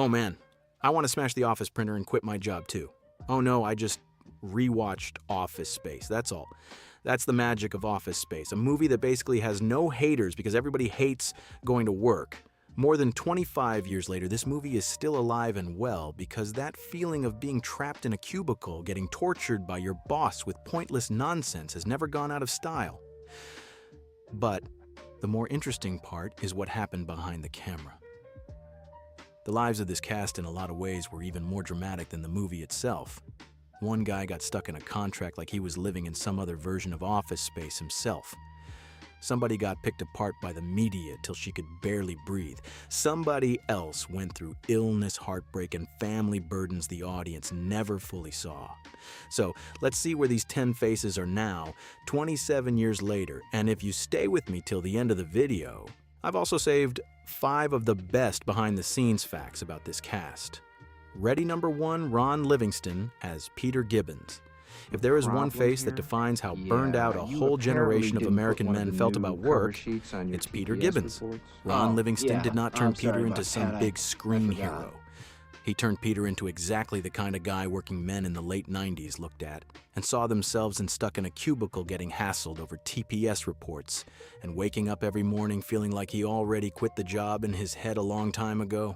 Oh man, I want to smash the office printer and quit my job too. Oh no, I just rewatched Office Space, that's all. That's the magic of Office Space, a movie that basically has no haters because everybody hates going to work. More than 25 years later, this movie is still alive and well because that feeling of being trapped in a cubicle, getting tortured by your boss with pointless nonsense has never gone out of style. But the more interesting part is what happened behind the camera. The lives of this cast in a lot of ways were even more dramatic than the movie itself. One guy got stuck in a contract like he was living in some other version of Office Space himself. Somebody got picked apart by the media till she could barely breathe. Somebody else went through illness, heartbreak, and family burdens the audience never fully saw. So let's see where these 10 faces are now, 27 years later, and if you stay with me till the end of the video, I've also saved 5 of the best behind-the-scenes facts about this cast. Ready number 1, Ron Livingston as Peter Gibbons. If there is one face that defines how burned out a whole generation of American men felt about work, it's Peter Gibbons. Ron Livingston did not turn Peter into some big screen hero. He turned Peter into exactly the kind of guy working men in the late 90s looked at and saw themselves stuck in a cubicle getting hassled over TPS reports and waking up every morning feeling like he already quit the job in his head a long time ago.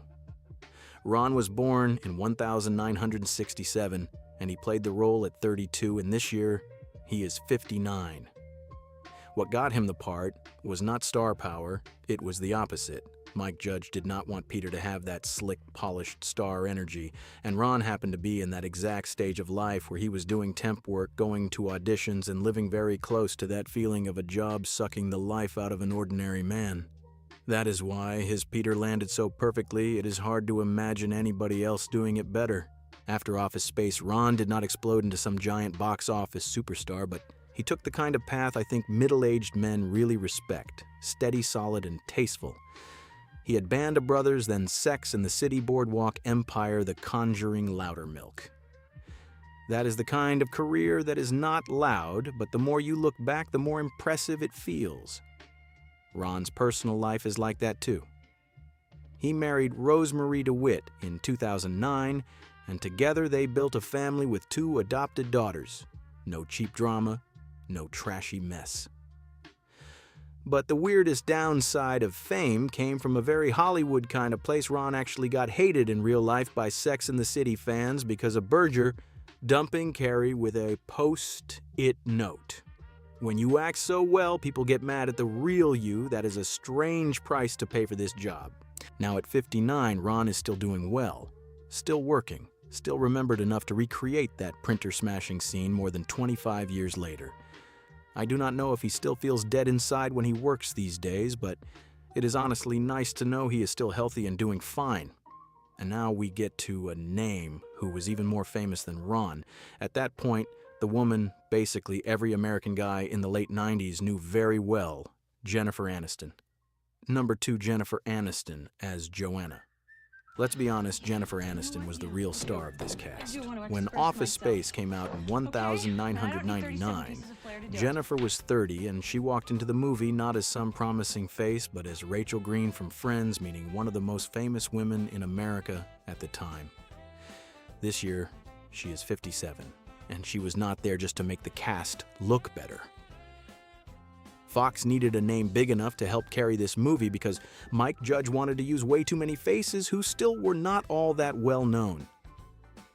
Ron was born in 1967, and he played the role at 32, and this year, he is 59. What got him the part was not star power, it was the opposite. Mike Judge did not want Peter to have that slick, polished star energy, and Ron happened to be in that exact stage of life where he was doing temp work, going to auditions, and living very close to that feeling of a job sucking the life out of an ordinary man. That is why his Peter landed so perfectly, it is hard to imagine anybody else doing it better. After Office Space, Ron did not explode into some giant box office superstar, but he took the kind of path I think middle-aged men really respect, steady, solid, and tasteful. He had Band of Brothers, then Sex and the City Boardwalk Empire, The Conjuring, Loudermilk. That is the kind of career that is not loud, but the more you look back, the more impressive it feels. Ron's personal life is like that too. He married Rosemarie DeWitt in 2009, and together they built a family with 2 adopted daughters. No cheap drama, no trashy mess. But the weirdest downside of fame came from a very Hollywood kind of place. Ron actually got hated in real life by Sex and the City fans because of Berger dumping Carrie with a post-it note. When you act so well, people get mad at the real you. That is a strange price to pay for this job. Now at 59, Ron is still doing well, still working, still remembered enough to recreate that printer-smashing scene more than 25 years later. I do not know if he still feels dead inside when he works these days, but it is honestly nice to know he is still healthy and doing fine. And now we get to a name who was even more famous than Ron. At that point, the woman basically every American guy in the late 90s knew very well, Jennifer Aniston. Number 2, Jennifer Aniston as Joanna. Let's be honest, Jennifer Aniston was the real star of this cast. When Office Space came out in 1999, Jennifer was 30 and she walked into the movie not as some promising face, but as Rachel Green from Friends, meaning one of the most famous women in America at the time. This year, she is 57, and she was not there just to make the cast look better. Fox needed a name big enough to help carry this movie because Mike Judge wanted to use way too many faces who still were not all that well known.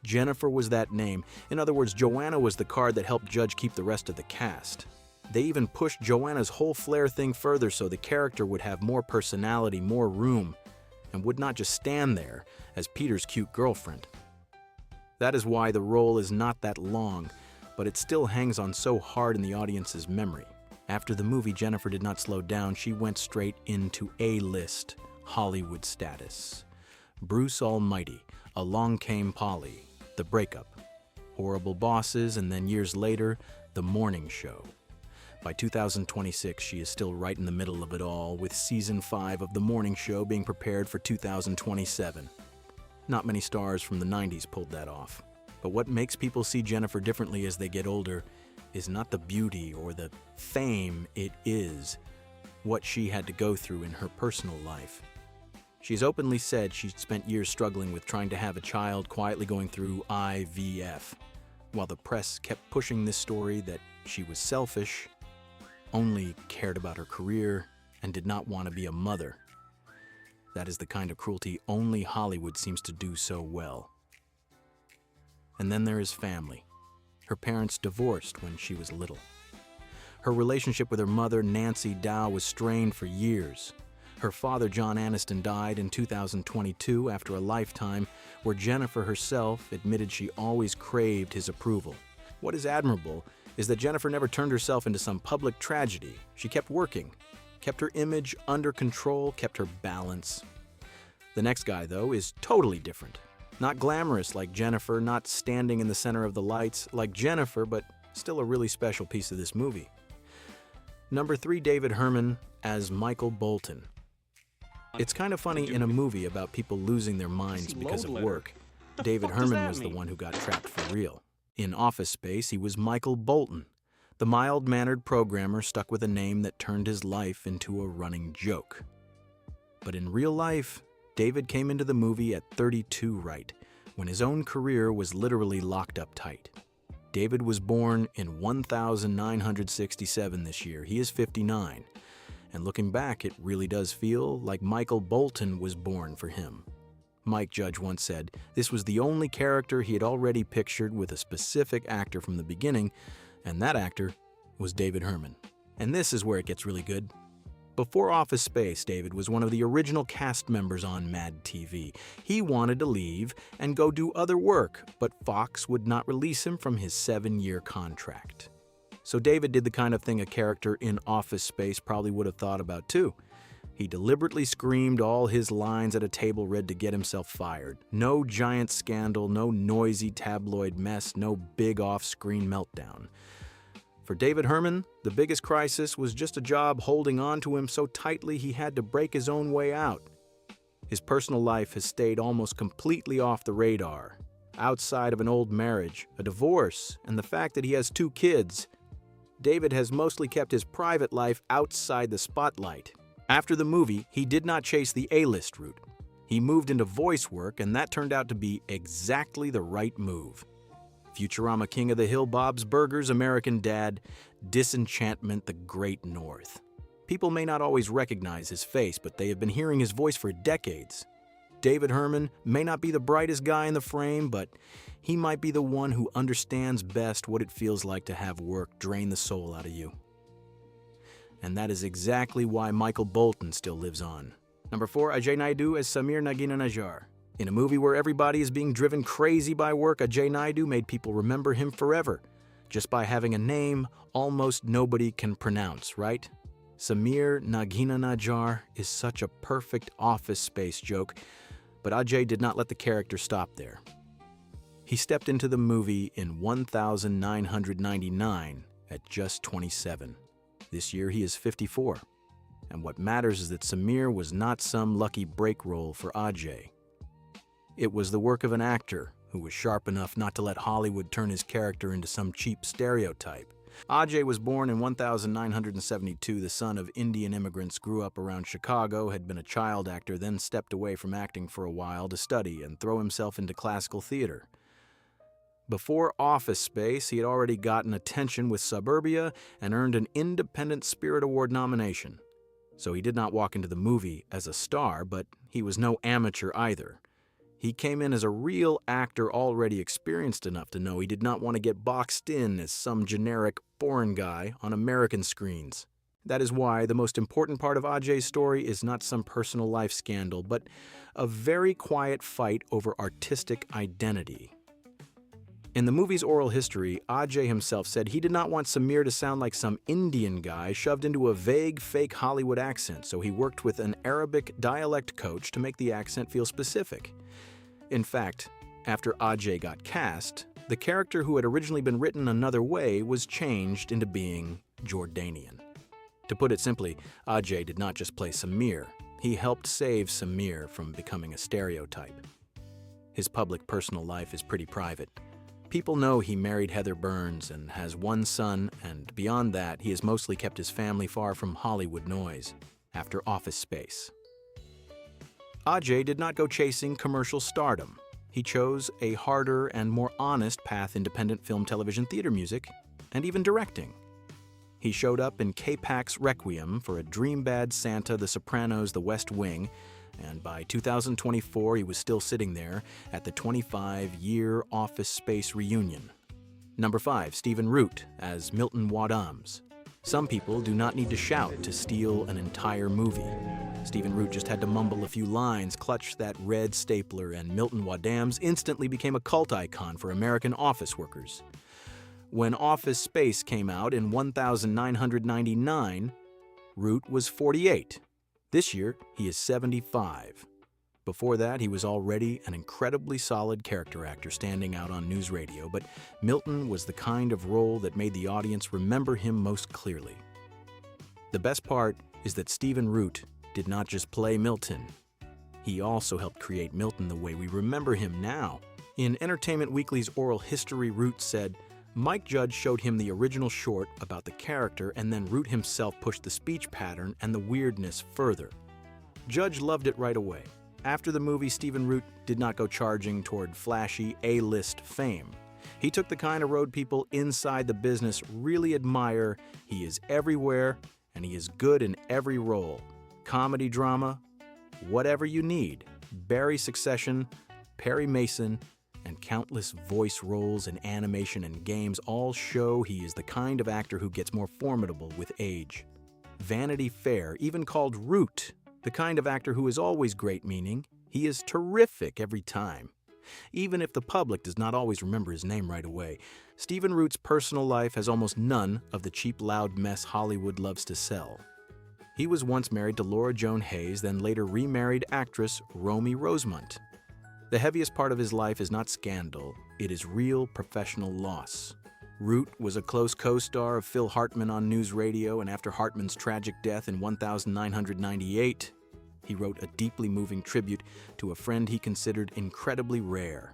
Jennifer was that name. In other words, Joanna was the card that helped Judge keep the rest of the cast. They even pushed Joanna's whole flair thing further so the character would have more personality, more room, and would not just stand there as Peter's cute girlfriend. That is why the role is not that long, but it still hangs on so hard in the audience's memory. After the movie, Jennifer did not slow down. She went straight into A-list Hollywood status. Bruce Almighty, Along Came Polly, The Breakup, Horrible Bosses, and then years later, The Morning Show. By 2026, she is still right in the middle of it all, with Season 5 of The Morning Show being prepared for 2027. Not many stars from the 90s pulled that off. But what makes people see Jennifer differently as they get older is not the beauty or the fame, it is what she had to go through in her personal life. She's openly said she spent years struggling with trying to have a child, quietly going through IVF. While the press kept pushing this story that she was selfish, only cared about her career, and did not want to be a mother. That is the kind of cruelty only Hollywood seems to do so well. And then there is family. Her parents divorced when she was little. Her relationship with her mother, Nancy Dow, was strained for years. Her father, John Aniston, died in 2022 after a lifetime where Jennifer herself admitted she always craved his approval. What is admirable is that Jennifer never turned herself into some public tragedy. She kept working, kept her image under control, kept her balance. The next guy, though, is totally different. Not glamorous like Jennifer, not standing in the center of the lights like Jennifer, but still a really special piece of this movie. Number 3, David Herman as Michael Bolton. It's kind of funny in a movie about people losing their minds because of work. David Herman was the one who got trapped for real. In Office Space, he was Michael Bolton, the mild-mannered programmer stuck with a name that turned his life into a running joke. But in real life, David came into the movie at 32 right, when his own career was literally locked up tight. David was born in 1967 this year. He is 59. And looking back, it really does feel like Michael Bolton was born for him. Mike Judge once said this was the only character he had already pictured with a specific actor from the beginning, and that actor was David Herman. And this is where it gets really good. Before Office Space, David was one of the original cast members on Mad TV. He wanted to leave and go do other work, but Fox would not release him from his 7-year contract. So David did the kind of thing a character in Office Space probably would have thought about too. He deliberately screamed all his lines at a table read to get himself fired. No giant scandal, no noisy tabloid mess, no big off-screen meltdown. For David Herman, the biggest crisis was just a job holding on to him so tightly he had to break his own way out. His personal life has stayed almost completely off the radar. Outside of an old marriage, a divorce, and the fact that he has 2 kids, David has mostly kept his private life outside the spotlight. After the movie, he did not chase the A-list route. He moved into voice work, and that turned out to be exactly the right move. Futurama King of the Hill, Bob's Burgers, American Dad, Disenchantment, The Great North. People may not always recognize his face, but they have been hearing his voice for decades. David Herman may not be the brightest guy in the frame, but he might be the one who understands best what it feels like to have work drain the soul out of you. And that is exactly why Michael Bolton still lives on. Number 4, Ajay Naidu as Samir Nagheenanajar. In a movie where everybody is being driven crazy by work, Ajay Naidu made people remember him forever, just by having a name almost nobody can pronounce, right? Samir Nagheenanajar is such a perfect Office Space joke, but Ajay did not let the character stop there. He stepped into the movie in 1999 at just 27. This year he is 54. And what matters is that Samir was not some lucky break role for Ajay. It was the work of an actor who was sharp enough not to let Hollywood turn his character into some cheap stereotype. Ajay was born in 1972, the son of Indian immigrants, grew up around Chicago, had been a child actor, then stepped away from acting for a while to study and throw himself into classical theater. Before Office Space, he had already gotten attention with Suburbia and earned an Independent Spirit Award nomination. So he did not walk into the movie as a star, but he was no amateur either. He came in as a real actor already experienced enough to know he did not want to get boxed in as some generic foreign guy on American screens. That is why the most important part of Ajay's story is not some personal life scandal, but a very quiet fight over artistic identity. In the movie's oral history, Ajay himself said he did not want Samir to sound like some Indian guy shoved into a vague, fake Hollywood accent, so he worked with an Arabic dialect coach to make the accent feel specific. In fact, after Ajay got cast, the character who had originally been written another way was changed into being Jordanian. To put it simply, Ajay did not just play Samir, he helped save Samir from becoming a stereotype. His public personal life is pretty private. People know he married Heather Burns and has one son, and beyond that, he has mostly kept his family far from Hollywood noise after Office Space. Ajay did not go chasing commercial stardom. He chose a harder and more honest path: independent film, television, theater music, and even directing. He showed up in K-Pac's Requiem for A Dream Bad Santa, The Sopranos, The West Wing, and by 2024 he was still sitting there at the 25-year Office Space reunion. Number 5, Stephen Root as Milton Waddams. Some people do not need to shout to steal an entire movie. Stephen Root just had to mumble a few lines, clutch that red stapler, and Milton Waddams instantly became a cult icon for American office workers. When Office Space came out in 1999, Root was 48. This year, he is 75. Before that, he was already an incredibly solid character actor standing out on news radio, but Milton was the kind of role that made the audience remember him most clearly. The best part is that Stephen Root did not just play Milton. He also helped create Milton the way we remember him now. In Entertainment Weekly's oral history, Root said, Mike Judge showed him the original short about the character, and then Root himself pushed the speech pattern and the weirdness further. Judge loved it right away. After the movie, Stephen Root did not go charging toward flashy A-list fame. He took the kind of road people inside the business really admire. He is everywhere, and he is good in every role. Comedy, drama, whatever you need. Barry Succession, Perry Mason, and countless voice roles in animation and games all show he is the kind of actor who gets more formidable with age. Vanity Fair even called Root the kind of actor who is always great, meaning he is terrific every time. Even if the public does not always remember his name right away, Stephen Root's personal life has almost none of the cheap, loud mess Hollywood loves to sell. He was once married to Laura Joan Hayes, then later remarried actress Romy Rosemont. The heaviest part of his life is not scandal, it is real professional loss. Root was a close co-star of Phil Hartman on news radio, and after Hartman's tragic death in 1998, he wrote a deeply moving tribute to a friend he considered incredibly rare.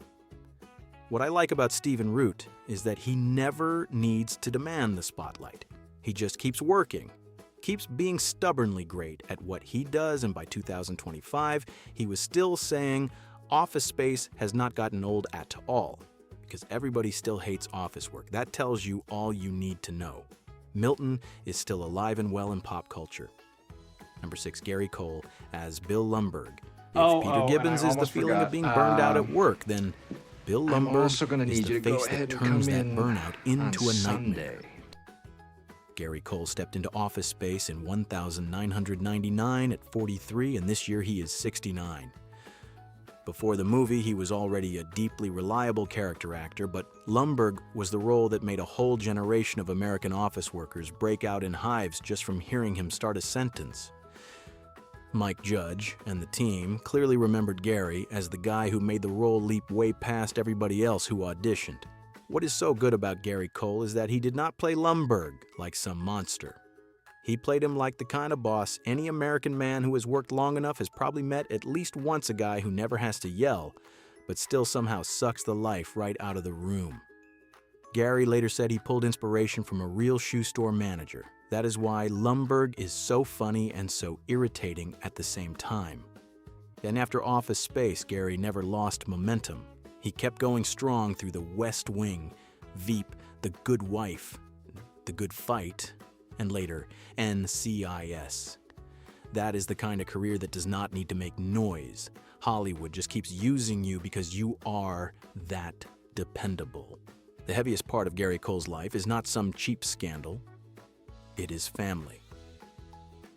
What I like about Stephen Root is that he never needs to demand the spotlight. He just keeps working, keeps being stubbornly great at what he does, and by 2025, he was still saying, Office Space has not gotten old at all, because everybody still hates office work. That tells you all you need to know. Milton is still alive and well in pop culture. Number 6, Gary Cole as Bill Lumbergh. If Peter Gibbons is the feeling of being burned out at work, then Bill Lumbergh is the face that turns that burnout into a nightmare. Gary Cole stepped into Office Space in 1999 at 43, and this year he is 69. Before the movie, he was already a deeply reliable character actor, but Lumbergh was the role that made a whole generation of American office workers break out in hives just from hearing him start a sentence. Mike Judge and the team clearly remembered Gary as the guy who made the role leap way past everybody else who auditioned. What is so good about Gary Cole is that he did not play Lumbergh like some monster. He played him like the kind of boss any American man who has worked long enough has probably met at least once: a guy who never has to yell, but still somehow sucks the life right out of the room. Gary later said he pulled inspiration from a real shoe store manager. That is why Lumbergh is so funny and so irritating at the same time. Then after Office Space, Gary never lost momentum. He kept going strong through The West Wing, Veep, The Good Wife, The Good Fight, and later NCIS. That is the kind of career that does not need to make noise. Hollywood just keeps using you because you are that dependable. The heaviest part of Gary Cole's life is not some cheap scandal. It is family.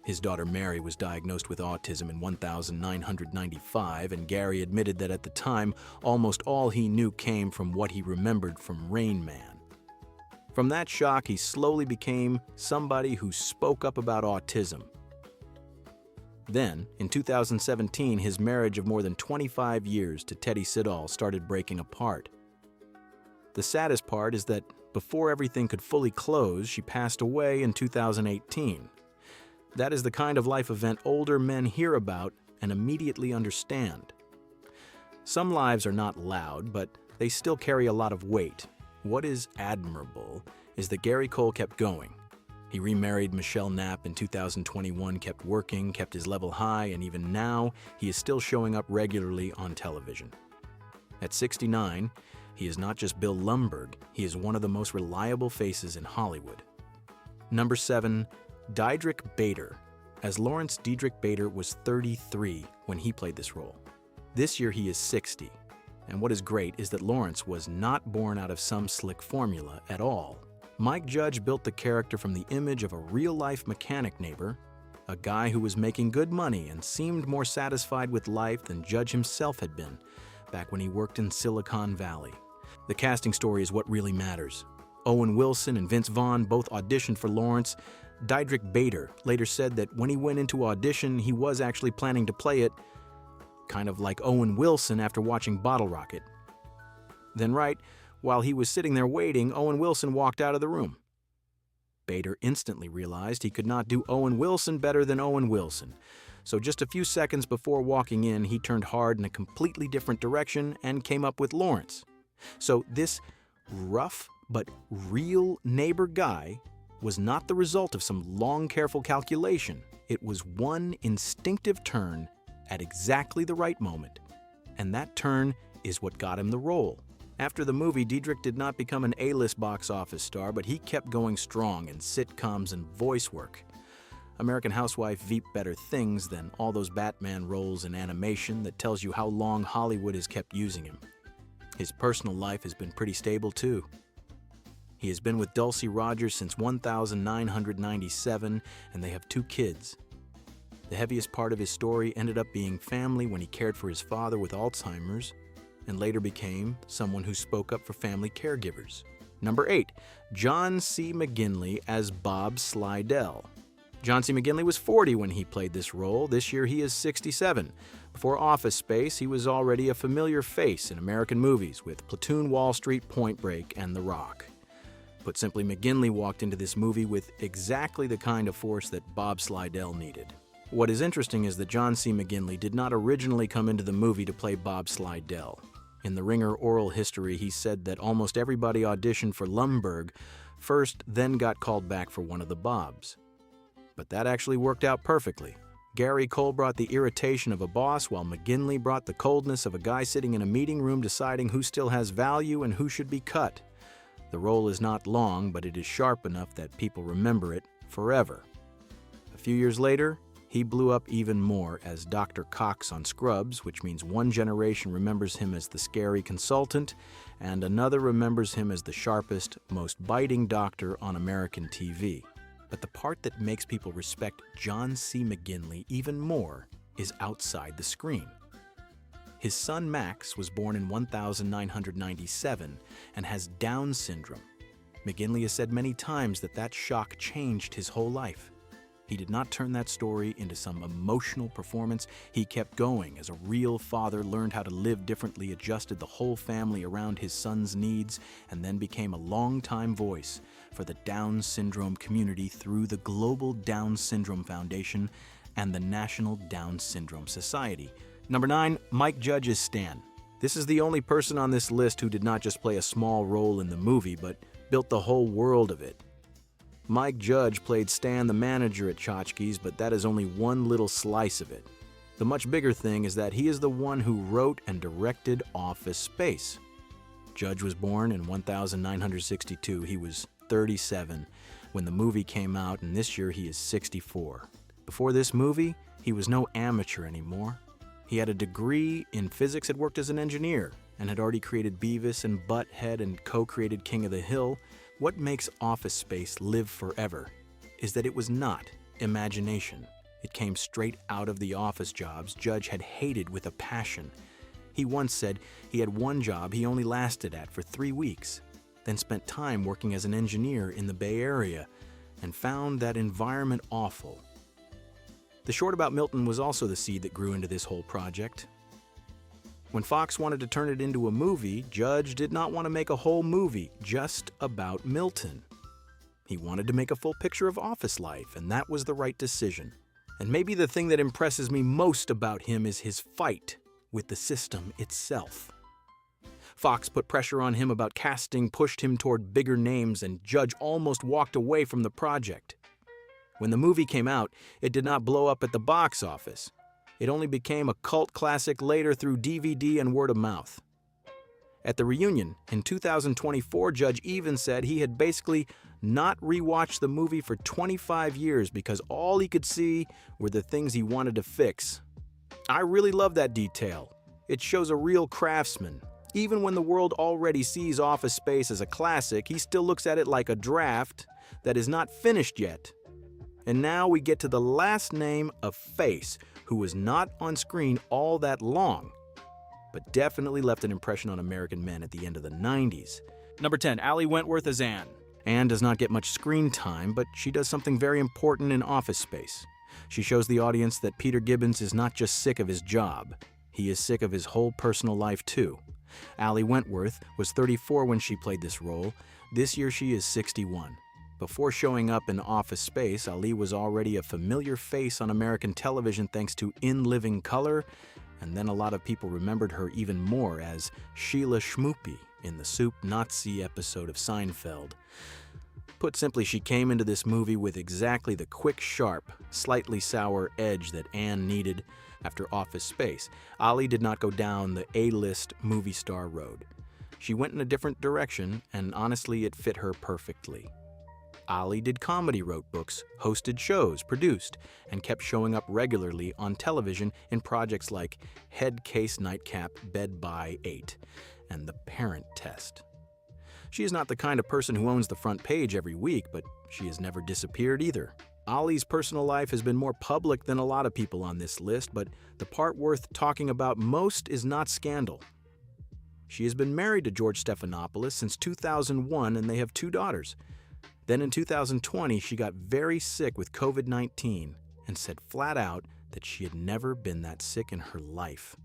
His daughter Mary was diagnosed with autism in 1995, and Gary admitted that at the time, almost all he knew came from what he remembered from Rain Man. From that shock, he slowly became somebody who spoke up about autism. Then, in 2017, his marriage of more than 25 years to Teddy Slydell started breaking apart. The saddest part is that before everything could fully close, she passed away in 2018. That is the kind of life event older men hear about and immediately understand. Some lives are not loud, but they still carry a lot of weight. What is admirable is that Gary Cole kept going. He remarried Michelle Knapp in 2021, kept working, kept his level high, and even now, he is still showing up regularly on television. At 69, he is not just Bill Lumbergh, he is one of the most reliable faces in Hollywood. Number 7, Diedrich Bader. As Lawrence Diedrich Bader was 33 when he played this role. This year he is 60, and what is great is that Lawrence was not born out of some slick formula at all. Mike Judge built the character from the image of a real-life mechanic neighbor, a guy who was making good money and seemed more satisfied with life than Judge himself had been back when he worked in Silicon Valley. The casting story is what really matters. Owen Wilson and Vince Vaughn both auditioned for Lawrence. Diedrich Bader later said that when he went into audition, he was actually planning to play it, kind of like Owen Wilson after watching Bottle Rocket. Then while he was sitting there waiting, Owen Wilson walked out of the room. Bader instantly realized he could not do Owen Wilson better than Owen Wilson. So just a few seconds before walking in, he turned hard in a completely different direction and came up with Lawrence. So this rough but real neighbor guy was not the result of some long, careful calculation. It was one instinctive turn at exactly the right moment. And that turn is what got him the role. After the movie, Diedrich did not become an A-list box office star, but he kept going strong in sitcoms and voice work. American Housewife reaped better things than all those Batman roles in animation that tells you how long Hollywood has kept using him. His personal life has been pretty stable, too. He has been with Dulcie Rogers since 1997, and they have 2 kids. The heaviest part of his story ended up being family when he cared for his father with Alzheimer's, and later became someone who spoke up for family caregivers. Number 8, John C. McGinley as Bob Slydell. John C. McGinley was 40 when he played this role. This year he is 67. Before Office Space, he was already a familiar face in American movies with Platoon, Wall Street, Point Break, and The Rock. Put simply, McGinley walked into this movie with exactly the kind of force that Bob Slydell needed. What is interesting is that John C. McGinley did not originally come into the movie to play Bob Slydell. In the Ringer oral history, he said that almost everybody auditioned for Lumbergh first, then got called back for one of the Bobs. But that actually worked out perfectly. Gary Cole brought the irritation of a boss, while McGinley brought the coldness of a guy sitting in a meeting room deciding who still has value and who should be cut. The role is not long, but it is sharp enough that people remember it forever. A few years later, he blew up even more as Dr. Cox on Scrubs, which means one generation remembers him as the scary consultant, and another remembers him as the sharpest, most biting doctor on American TV. But the part that makes people respect John C. McGinley even more is outside the screen. His son Max was born in 1997 and has Down syndrome. McGinley has said many times that that shock changed his whole life. He did not turn that story into some emotional performance. He kept going as a real father, learned how to live differently, adjusted the whole family around his son's needs, and then became a longtime voice for the Down syndrome community through the Global Down Syndrome Foundation and the National Down Syndrome Society. Number 9, Mike Judge's Stan. This is the only person on this list who did not just play a small role in the movie, but built the whole world of it. Mike Judge played Stan the manager at Tchotchkes, but that is only one little slice of it. The much bigger thing is that he is the one who wrote and directed Office Space. Judge was born in 1962. He was 37 when the movie came out, and this year he is 64. Before this movie, he was no amateur anymore. He had a degree in physics, had worked as an engineer, and had already created Beavis and Butthead and co-created King of the Hill. What makes Office Space live forever is that it was not imagination. It came straight out of the office jobs Judge had hated with a passion. He once said he had one job he only lasted at for 3 weeks, then spent time working as an engineer in the Bay Area and found that environment awful. The short about Milton was also the seed that grew into this whole project. When Fox wanted to turn it into a movie, Judge did not want to make a whole movie just about Milton. He wanted to make a full picture of office life, and that was the right decision. And maybe the thing that impresses me most about him is his fight with the system itself. Fox put pressure on him about casting, pushed him toward bigger names, and Judge almost walked away from the project. When the movie came out, it did not blow up at the box office. It only became a cult classic later through DVD and word of mouth. At the reunion in 2024, Judge even said he had basically not rewatched the movie for 25 years because all he could see were the things he wanted to fix. I really love that detail. It shows a real craftsman. Even when the world already sees Office Space as a classic, he still looks at it like a draft that is not finished yet. And now we get to the last name of Face, who was not on screen all that long, but definitely left an impression on American men at the end of the 90s. Number 10, Ali Wentworth as Anne. Anne does not get much screen time, but she does something very important in Office Space. She shows the audience that Peter Gibbons is not just sick of his job, he is sick of his whole personal life too. Ali Wentworth was 34 when she played this role. This year she is 61. Before showing up in Office Space, Ali was already a familiar face on American television thanks to In Living Color, and then a lot of people remembered her even more as Sheila Schmoopy in the Soup Nazi episode of Seinfeld. Put simply, she came into this movie with exactly the quick, sharp, slightly sour edge that Anne needed after Office Space. Ali did not go down the A-list movie star road. She went in a different direction, and honestly, it fit her perfectly. Ali did comedy, wrote books, hosted shows, produced, and kept showing up regularly on television in projects like Head Case Nightcap, Bed by 8, and The Parent Test. She is not the kind of person who owns the front page every week, but she has never disappeared either. Ali's personal life has been more public than a lot of people on this list, but the part worth talking about most is not scandal. She has been married to George Stephanopoulos since 2001, and they have 2 daughters. Then in 2020, she got very sick with COVID-19 and said flat out that she had never been that sick in her life.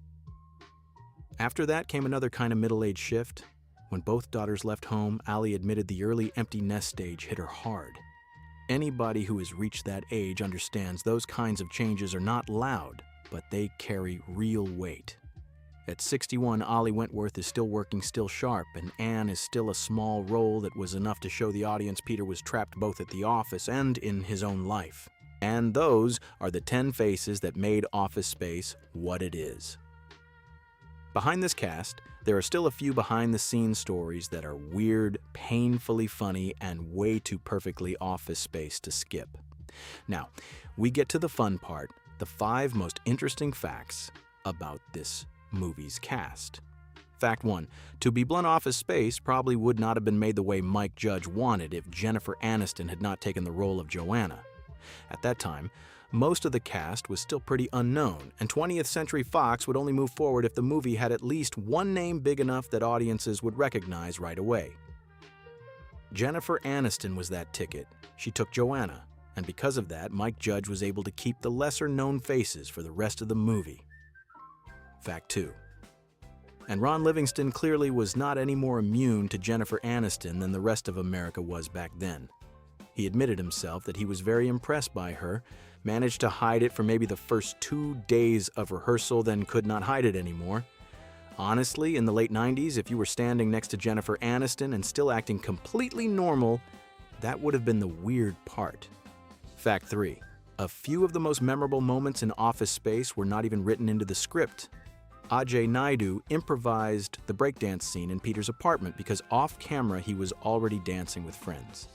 After that came another kind of middle-age shift. When both daughters left home, Ali admitted the early empty nest stage hit her hard. Anybody who has reached that age understands those kinds of changes are not loud, but they carry real weight. At 61, Ali Wentworth is still working still sharp, and Anne is still a small role that was enough to show the audience Peter was trapped both at the office and in his own life. And those are the 10 faces that made Office Space what it is. Behind this cast, there are still a few behind-the-scenes stories that are weird, painfully funny, and way too perfectly Office Space to skip. Now, we get to the fun part, the 5 most interesting facts about this movie's cast. Fact 1. To be blunt, Office Space probably would not have been made the way Mike Judge wanted if Jennifer Aniston had not taken the role of Joanna. At that time, most of the cast was still pretty unknown, and 20th Century Fox would only move forward if the movie had at least one name big enough that audiences would recognize right away. Jennifer Aniston was that ticket. She took Joanna, and because of that, Mike Judge was able to keep the lesser-known faces for the rest of the movie. Fact 2. And Ron Livingston clearly was not any more immune to Jennifer Aniston than the rest of America was back then. He admitted himself that he was very impressed by her, managed to hide it for maybe the first 2 days of rehearsal, then could not hide it anymore. Honestly, in the late 90s, if you were standing next to Jennifer Aniston and still acting completely normal, that would have been the weird part. Fact 3. A few of the most memorable moments in Office Space were not even written into the script. Ajay Naidu improvised the breakdance scene in Peter's apartment because off-camera he was already dancing with friends.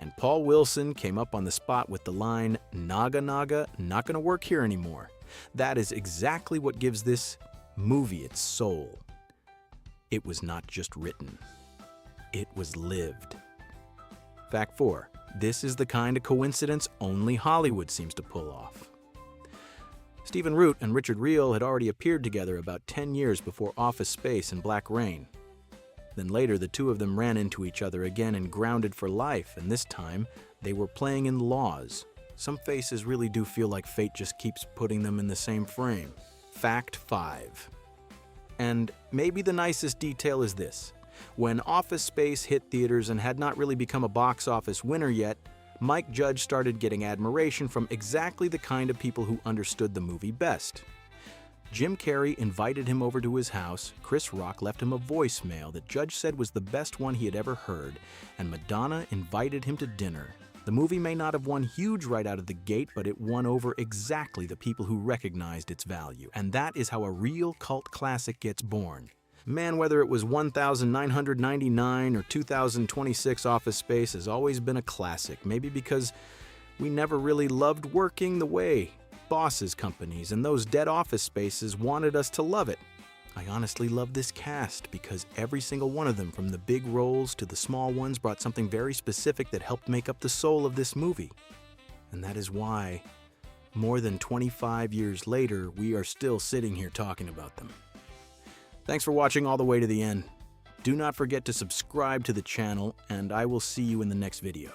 And Paul Wilson came up on the spot with the line, "Naga Naga, not gonna work here anymore." That is exactly what gives this movie its soul. It was not just written. It was lived. Fact 4. This is the kind of coincidence only Hollywood seems to pull off. Stephen Root and Richard Reel had already appeared together about 10 years before Office Space and Black Rain. Then later, the two of them ran into each other again in Grounded for Life, and this time, they were playing in Laws. Some faces really do feel like fate just keeps putting them in the same frame. Fact 5. And maybe the nicest detail is this. When Office Space hit theaters and had not really become a box office winner yet, Mike Judge started getting admiration from exactly the kind of people who understood the movie best. Jim Carrey invited him over to his house, Chris Rock left him a voicemail that Judge said was the best one he had ever heard, and Madonna invited him to dinner. The movie may not have won huge right out of the gate, but it won over exactly the people who recognized its value. And that is how a real cult classic gets born. Man, whether it was 1999 or 2026, Office Space has always been a classic. Maybe because we never really loved working the way bosses, companies, and those dead office spaces wanted us to love it. I honestly love this cast because every single one of them, from the big roles to the small ones, brought something very specific that helped make up the soul of this movie. And that is why, more than 25 years later, we are still sitting here talking about them. Thanks for watching all the way to the end. Do not forget to subscribe to the channel, and I will see you in the next video.